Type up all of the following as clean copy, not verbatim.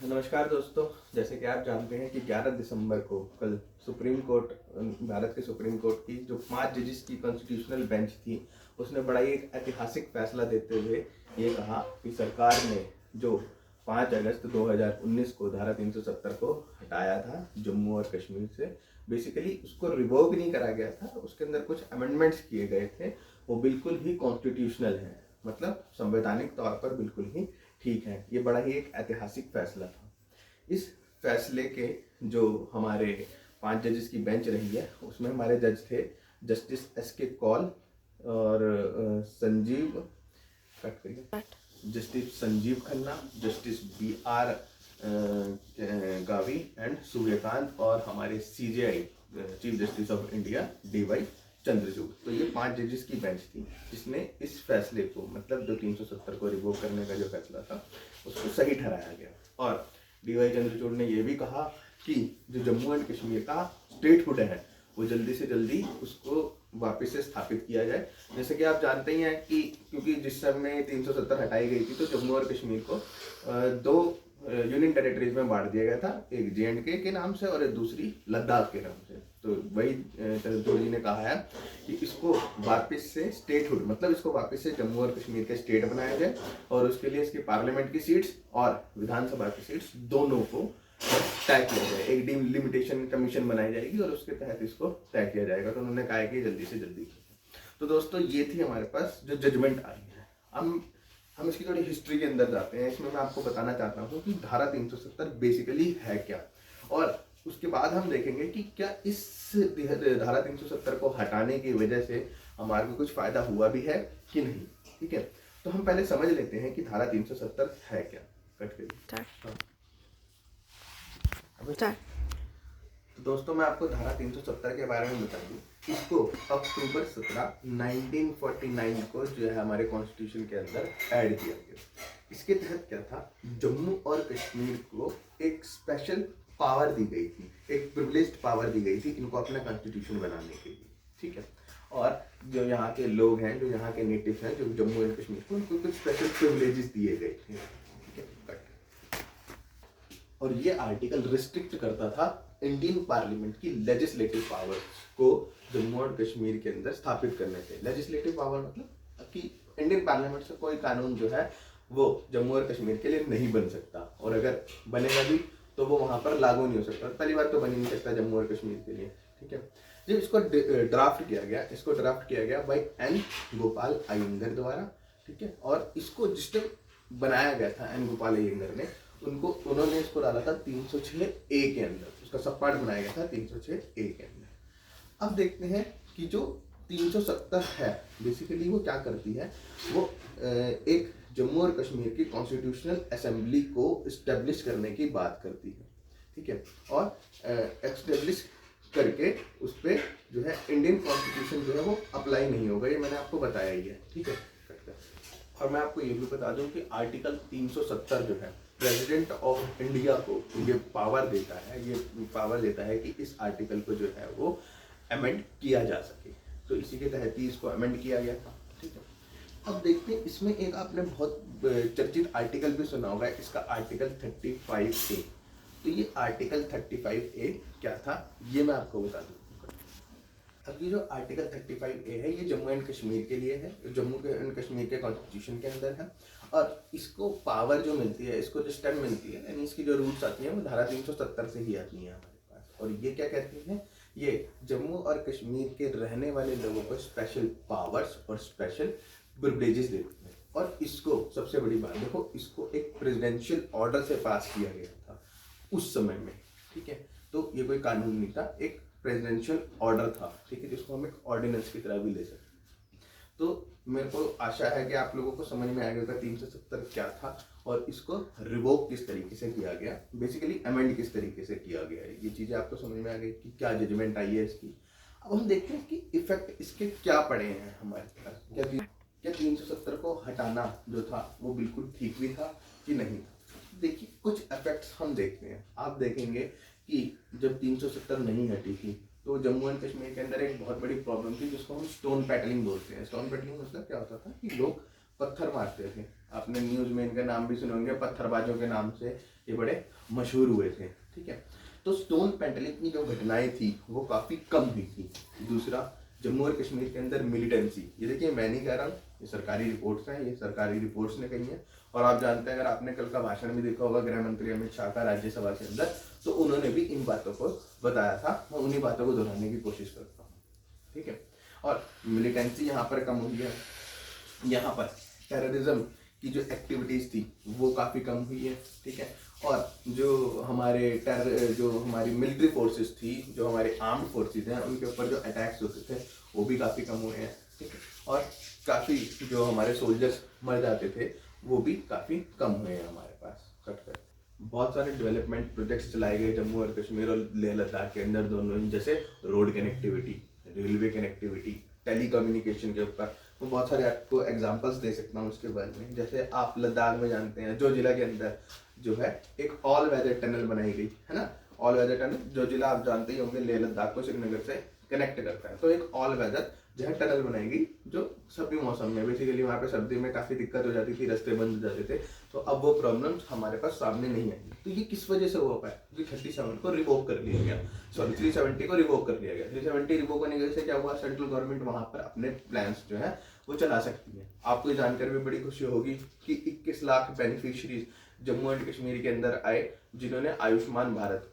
नमस्कार दोस्तों। जैसे कि आप जानते हैं कि 11 दिसंबर को कल सुप्रीम कोर्ट, भारत के सुप्रीम कोर्ट की जो 5 जजेस की कॉन्स्टिट्यूशनल बेंच थी, उसने बड़ा ही एक ऐतिहासिक फैसला देते हुए ये कहा कि सरकार ने जो 5 अगस्त 2019 को धारा 370 को हटाया था जम्मू और कश्मीर से, बेसिकली उसको रिवोक नहीं करा गया था, उसके अंदर कुछ अमेंडमेंट्स किए गए थे, वो बिल्कुल ही कॉन्स्टिट्यूशनल है, मतलब संवैधानिक तौर पर बिल्कुल ही ठीक है। ये बड़ा ही एक ऐतिहासिक फैसला था। इस फैसले के जो हमारे 5 जजेस की बेंच रही है, उसमें हमारे जज थे जस्टिस एस के कौल और संजीव कट करिए justice Sanjeev Khanna, justice BR Gavi and Suryakant, और हमारे CJI chief justice of India DY Chandrachud. तो ये 5 जजेस की बेंच थी जिसने इस फैसले को, मतलब जो 370 को रिवोक करने का जो फैसला था, उसको सही ठहराया गया। और DY चंद्रचूड़ ने यह भी कहा कि जो जम्मू एंड कश्मीर का स्टेटहुड है वो जल्दी से जल्दी उसको वापस से स्थापित किया जाए। जैसे कि आप जानते ही हैं कि क्योंकि जिस समय 370 हटाई गई थी तो जम्मू और कश्मीर को दो यूनियन टेरिटरीज में बांट दिया गया था, एक JNK के नाम से और एक दूसरी लद्दाख के नाम से। तो वही चंद्रचूड़ जी ने कहा है कि इसको वापस से स्टेटहुड, मतलब इसको वापस से जम्मू और कश्मीर के स्टेट बनाया जाए, और उसके लिए इसकी पार्लियामेंट की सीट्स और विधानसभा की सीट्स दोनों को तय किया जाए। एक डिलिमिटेशन कमीशन बनाई जाएगी और उसके तहत इसको तय किया जाएगा। तो उन्होंने कहा है कि जल्दी से जल्दी। तो दोस्तों, ये थी हमारे पास जो जजमेंट आई है। हम इसकी थोड़ी हिस्ट्री के अंदर जाते हैं। इसमें मैं आपको बताना चाहता हूँ कि धारा 370 बेसिकली है क्या, और उसके बाद हम देखेंगे कि क्या इस धारा 370 को हटाने की वजह से हमारे को कुछ फायदा हुआ भी है कि नहीं। ठीक है, तो हम पहले समझ लेते हैं कि धारा 370 है क्या। कट करिए। तो दोस्तों, मैं आपको धारा 370 के बारे में बता दूं। इसको अक्टूबर 17, 1949 को जो है हमारे कॉन्स्टिट्यूशन के अंदर ऐड किया गया। इसके तहत क्या था, जम्मू और कश्मीर को एक स्पेशल पावर दी गई थी, एक प्रिविलेज्ड पावर दी गई थी इनको अपना कॉन्स्टिट्यूशन बनाने के लिए। ठीक है, और जो यहाँ के लोग हैं, जो यहाँ के नेटिव हैं, जो जम्मू एंड कश्मीर को, उनको कुछ स्पेशल प्रिविलेजेस दिए गए थे। ठीक है, और ये आर्टिकल रिस्ट्रिक्ट करता था इंडियन पार्लियामेंट की लेजिस्लेटिव पावर्स को जम्मू और कश्मीर के अंदर स्थापित करने से। लेजिस्लेटिव पावर मतलब कि इंडियन पार्लियामेंट से कोई कानून जो है वो जम्मू और कश्मीर के लिए नहीं बन सकता, और अगर बनेगा भी तो वो वहां पर लागू नहीं हो सकता। पहली बात तो बन ही नहीं सकता जम्मू और कश्मीर के लिए। ठीक है, जब इसको ड्राफ्ट किया गया बाय N गोपाल अयंगर द्वारा। ठीक है, और इसको जिस टाइम बनाया गया था N गोपाल अयंगर ने, उन्होंने इसको डाला था 306A के अंदर, उसका सब पार्ट बनाया गया था 306A के अंदर। अब देखते हैं कि जो 370 है बेसिकली वो क्या करती है। वो एक जम्मू और कश्मीर की कॉन्स्टिट्यूशनल असेंबली को इस्टेब्लिश करने की बात करती है। ठीक है, और एस्टेब्लिश करके उस पर जो है इंडियन कॉन्स्टिट्यूशन जो है वो अप्लाई नहीं होगा, ये मैंने आपको बताया ही है। ठीक है, और मैं आपको ये भी बता दूं कि आर्टिकल 370 जो है प्रेसिडेंट ऑफ इंडिया को ये पावर देता है कि इस आर्टिकल को जो है वो अमेंड किया जा सके। तो इसी के तहत ही इसको अमेंड किया गया था। ठीक है, अब देखते हैं इसमें एक आपने बहुत चर्चित आर्टिकल भी सुना होगा, इसका आर्टिकल 35A। तो ये आर्टिकल 35A क्या था ये मैं आपको बता दूं। अब ये जो आर्टिकल 35A है ये जम्मू एंड कश्मीर के लिए है, जम्मू एंड कश्मीर के कॉन्स्टिट्यूशन के अंदर है, और इसको पावर जो मिलती है, इसको जो स्टेम मिलती है, यानी इसकी जो रूट्स आती हैं वो धारा 370 से ही आती हैं हमारे पास। और ये क्या कहती हैं, ये जम्मू और कश्मीर के रहने वाले लोगों को स्पेशल पावर्स और स्पेशल प्रिविलेजेस देती हैं। और इसको सबसे बड़ी बात देखो, इसको एक प्रेसिडेंशियल ऑर्डर से पास किया गया था उस समय में। ठीक है, तो ये कोई कानून नहीं था, एक प्रेसिडेंशियल ऑर्डर था। ठीक है, जिसको हम एक ऑर्डिनेंस की तरह भी ले सकते हैं। तो मेरे को आशा है कि आप लोगों को समझ में आ गया होगा 370 क्या था और इसको रिवोक किस तरीके से किया गया, बेसिकली अमेंड किस तरीके से किया गया है। ये चीज़ें आपको समझ में आ गई कि क्या जजमेंट आई है इसकी। अब हम देखते हैं कि इफेक्ट इसके क्या पड़े हैं हमारे पास। क्या 370 को हटाना जो था वो बिल्कुल ठीक भी था कि नहीं था। देखिए, कुछ इफेक्ट्स हम देखते हैं। आप देखेंगे कि जब 370 नहीं हटी थी तो जम्मू एंड कश्मीर के अंदर एक बहुत बड़ी प्रॉब्लम थी जिसको हम स्टोन पैटलिंग बोलते हैं। स्टोन पैटलिंग मतलब क्या होता था कि लोग पत्थर मारते थे। आपने न्यूज़ में इनका नाम भी सुने होंगे, पत्थरबाजों के नाम से ये बड़े मशहूर हुए थे। ठीक है, तो स्टोन पेंटलिंग की जो घटनाएं थी वो काफ़ी कम हुई थी। दूसरा, जम्मू और कश्मीर के अंदर मिलिटेंसी, ये देखिए मैं नहीं कह रहा हूँ, ये सरकारी रिपोर्ट्स हैं, ये सरकारी रिपोर्ट्स ने कही है। और आप जानते हैं, अगर आपने कल का भाषण भी देखा होगा गृह मंत्री अमित शाह का राज्यसभा के अंदर, तो उन्होंने भी इन बातों को बताया था। मैं उन्हीं बातों को दोहराने की कोशिश करता हूँ। ठीक है, और मिलिटेंसी यहाँ पर कम हुई है। यहाँ पर टेररिज्म की जो एक्टिविटीज़ थी वो काफ़ी कम हुई है। ठीक है, और जो हमारी मिलिट्री फोर्सेस थी, जो हमारे आर्म्ड फोर्सेस हैं, उनके ऊपर जो अटैक्स होते थे वो भी काफ़ी कम हुए हैं। ठीक है, और काफ़ी जो हमारे सोल्जर्स मर जाते थे वो भी काफ़ी कम हुए हैं हमारे पास कट कर। बहुत सारे डेवलपमेंट प्रोजेक्ट्स चलाए गए जम्मू और कश्मीर और लेह लद्दाख के अंदर दोनों ही, जैसे road connectivity, railway connectivity, telecommunication के ऊपर। तो बहुत सारे आपको एग्जांपल्स दे सकता हूँ उसके बारे में। जैसे आप लद्दाख में जानते हैं, जो जिला के अंदर जो है एक ऑल वेदर टनल बनाई गई है ना, ऑल वेदर टनल, जो जिला आप जानते ही होंगे लेह लद्दाख को श्रीनगर से कनेक्ट करता है। तो एक ऑल वेदर जो है टनल बनाई गई, जो सभी मौसम में, बेसिकली वहाँ पे सर्दी में काफ़ी दिक्कत हो जाती थी, रास्ते बंद हो जाते थे, तो अब वो प्रॉब्लम्स हमारे पास सामने नहीं आई। तो ये किस वजह से हो पाया? क्योंकि 37 को रिवोक कर लिया गया, सॉरी 370 को रिवोक कर लिया गया। 370 रिवोक होने की वजह से क्या हुआ, सेंट्रल गवर्नमेंट वहाँ पर अपने प्लान्स जो है वो चला सकती है। आपको ये जानकर भी बड़ी खुशी होगी कि 21 लाख बेनिफिशरीज जम्मू एंड कश्मीर के अंदर आए, जिन्होंने आयुष्मान भारत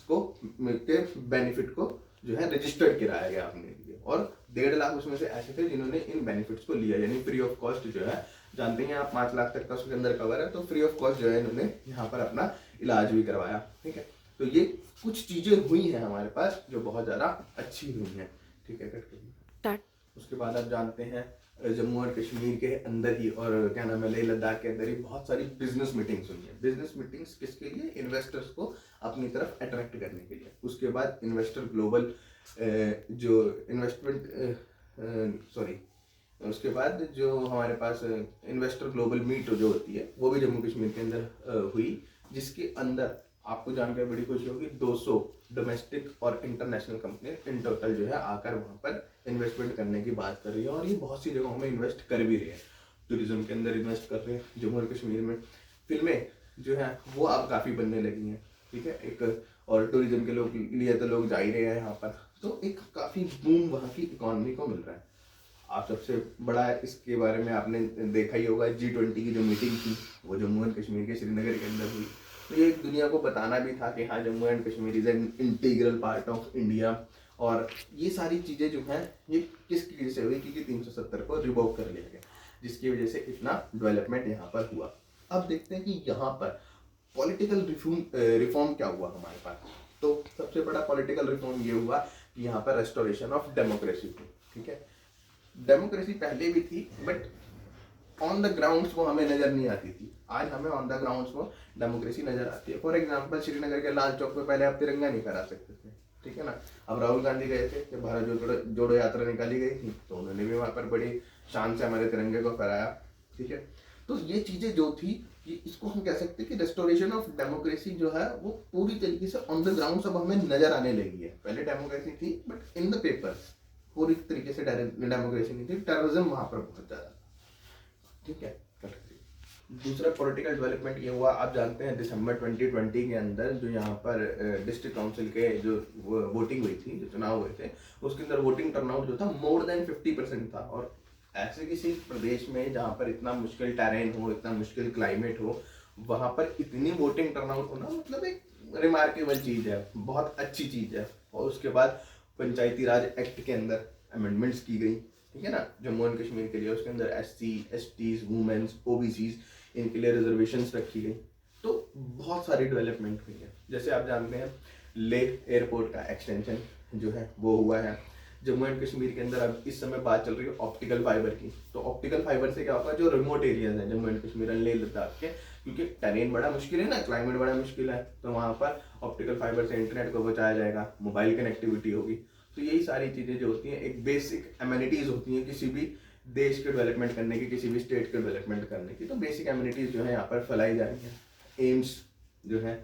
को के बेनिफिट को जो है रजिस्टर्ड कराया गया अपने लिए, और 1.5 लाख उसमें से ऐसे थे जिन्होंने इन बेनिफिट्स को लिया, यानी फ्री ऑफ कॉस्ट जो है, जानते हैं आप 5 लाख तक का उसके अंदर कवर है, तो फ्री ऑफ कॉस्ट जो है इन्होंने यहाँ पर अपना इलाज भी करवाया। ठीक है, तो ये कुछ चीजें हुई हैं हमारे पास जो बहुत ज्यादा अच्छी हुई हैं। ठीक है, कट करिए। उसके बाद आप जानते हैं जम्मू और कश्मीर के अंदर ही, और क्या नाम है, लेह लद्दाख के अंदर ही बहुत सारी बिजनेस मीटिंग्स हुई हैं। बिजनेस मीटिंग्स किसके लिए? इन्वेस्टर्स को अपनी तरफ अट्रैक्ट करने के लिए। उसके बाद इन्वेस्टर ग्लोबल जो इन्वेस्टमेंट उसके बाद जो हमारे पास इन्वेस्टर ग्लोबल मीट जो होती है वो भी जम्मू कश्मीर के अंदर हुई, जिसके अंदर आपको जानकर बड़ी खुशी होगी 200 डोमेस्टिक और इंटरनेशनल कंपनी इन टोटल जो है आकर वहाँ पर इन्वेस्टमेंट करने की बात कर रही है, और ये बहुत सी जगहों में इन्वेस्ट कर भी रहे हैं। टूरिज्म के अंदर इन्वेस्ट कर रहे हैं जम्मू और कश्मीर में। फिल्में जो है वो अब काफ़ी बनने लगी हैं। ठीक है, एक और टूरिज्म के लोग लिए तो लोग जा ही रहे हैं यहाँ पर, तो एक काफ़ी बूम वहाँ की इकोनॉमी को मिल रहा है। आप सबसे बड़ा इसके बारे में आपने देखा ही होगा, G20 की जो मीटिंग थी वो जम्मू एंड कश्मीर के श्रीनगर के अंदर हुई। तो ये दुनिया को बताना भी था कि हाँ, Jammu and Kashmir is an integral part of India. और ये सारी चीज़ें जो हैं ये किसकी वजह से हुई? क्योंकि 370 को रिवोक कर लिया गया, जिसकी वजह से इतना डेवलपमेंट यहाँ पर हुआ। अब देखते हैं कि यहाँ पर पॉलिटिकल रिफॉर्म क्या हुआ हमारे पास। तो सबसे बड़ा पॉलिटिकल रिफॉर्म ये हुआ कि यहाँ पर रेस्टोरेशन ऑफ डेमोक्रेसी थी। ठीक है, डेमोक्रेसी पहले भी थी, बट ऑन द ग्राउंड्स वो हमें नजर नहीं आती थी। आज हमें ऑन द ग्राउंड्स वो डेमोक्रेसी नजर आती है। फॉर एग्जांपल, श्रीनगर के लाल चौक पे पहले आप तिरंगा नहीं फहरा सकते थे। ठीक है ना, अब राहुल गांधी गए थे कि भारत जोड़ो यात्रा निकाली गई थी, तो उन्होंने भी वहाँ पर बड़ी शान से हमारे तिरंगे को फहराया। ठीक है, तो ये चीजें जो थी, ये इसको हम कह सकते हैं कि रेस्टोरेशन ऑफ डेमोक्रेसी जो है वो पूरी तरीके से ऑन द ग्राउंड अब हमें नजर आने लगी है। पहले डेमोक्रेसी थी बट इन द पेपर पूरी तरीके से डेमोक्रेसी नहीं थी, टेररिज्म वहां पर बहुत ज्यादा था। ठीक है, दूसरा पॉलिटिकल डेवलपमेंट ये हुआ, आप जानते हैं दिसंबर 2020 के अंदर जो यहाँ पर डिस्ट्रिक्ट काउंसिल के जो वोटिंग हुई थी, जो चुनाव हुए थे, उसके अंदर वोटिंग टर्नआउट जो था मोर देन 50% था। और ऐसे किसी प्रदेश में जहाँ पर इतना मुश्किल टेरेन हो, इतना मुश्किल क्लाइमेट हो, वहाँ पर इतनी वोटिंग टर्नआउट होना मतलब एक रिमार्केबल चीज़ है, बहुत अच्छी चीज़ है। और उसके बाद पंचायती राज एक्ट के अंदर अमेंडमेंट्स की गई। ठीक है ना, जम्मू एंड कश्मीर के लिए उसके अंदर SC, STs, वुमेन्स, OBCs इनके लिए रिजर्वेशंस रखी गई। तो बहुत सारी डेवलपमेंट हुई है। जैसे आप जानते हैं लेह एयरपोर्ट का एक्सटेंशन जो है वो हुआ है जम्मू एंड कश्मीर के अंदर। अब इस समय बात चल रही है ऑप्टिकल फाइबर की, तो ऑप्टिकल फाइबर से क्या होगा, जो रिमोट एरियाज हैं जम्मू एंड कश्मीर एंड लेह लद्दाख के, क्योंकि टेरेन बड़ा मुश्किल है ना, क्लाइमेट बड़ा मुश्किल है, तो वहाँ पर ऑप्टिकल फाइबर से इंटरनेट को बचाया जाएगा, मोबाइल कनेक्टिविटी होगी। तो यही सारी चीज़ें जो होती हैं एक बेसिक एमिनिटीज़ होती हैं किसी भी देश के डेवलपमेंट करने की, किसी भी स्टेट के डेवलपमेंट करने की। तो बेसिक एमिनिटीज़ जो है यहाँ पर फैलाई जा रही हैं। एम्स जो है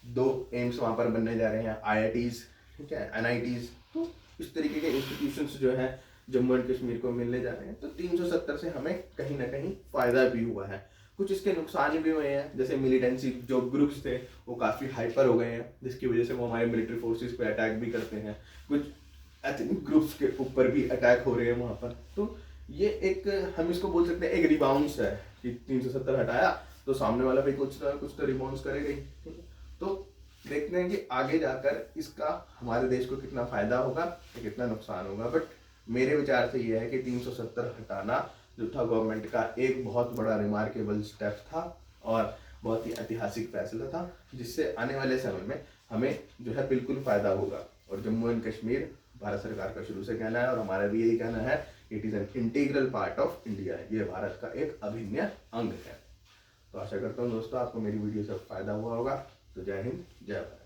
2 एम्स वहाँ पर बनने जा रहे हैं, IITs, ठीक है, NITs। तो इस तरीके के इंस्टीट्यूशंस जो हैं जम्मू एंड कश्मीर को मिलने जा रहे हैं, तो 370 से हमें कहीं ना कहीं फायदा भी हुआ है। कुछ इसके नुकसान भी हुए हैं, जैसे मिलिटेंसी जो ग्रुप्स थे वो काफ़ी हाइपर हो गए हैं, जिसकी वजह से वो हमारे मिलिट्री फोर्सेस पे अटैक भी करते हैं। कुछ एथनिक ग्रुप्स के ऊपर भी अटैक हो रहे हैं वहाँ पर। तो ये एक, हम इसको बोल सकते हैं एक रिबाउंस है कि 370 हटाया तो सामने वाला भी कुछ तो रिबाउंस करेगा ही, ठीक है। तो देखते हैं कि आगे जाकर इसका हमारे देश को कितना फायदा होगा या कितना नुकसान होगा। बट मेरे विचार से ये है कि 370 हटाना जो था गवर्नमेंट का एक बहुत बड़ा रिमार्केबल स्टेप था और बहुत ही ऐतिहासिक फैसला था, जिससे आने वाले समय में हमें जो है बिल्कुल फायदा होगा। और जम्मू एंड कश्मीर भारत सरकार का शुरू से कहना है और हमारा भी यही कहना है, it is an integral part of India, ये भारत का एक अभिन्न अंग है। तो आशा करता हूँ दोस्तों आपको मेरी वीडियो से फायदा हुआ होगा। तो जय हिंद, जय भारत।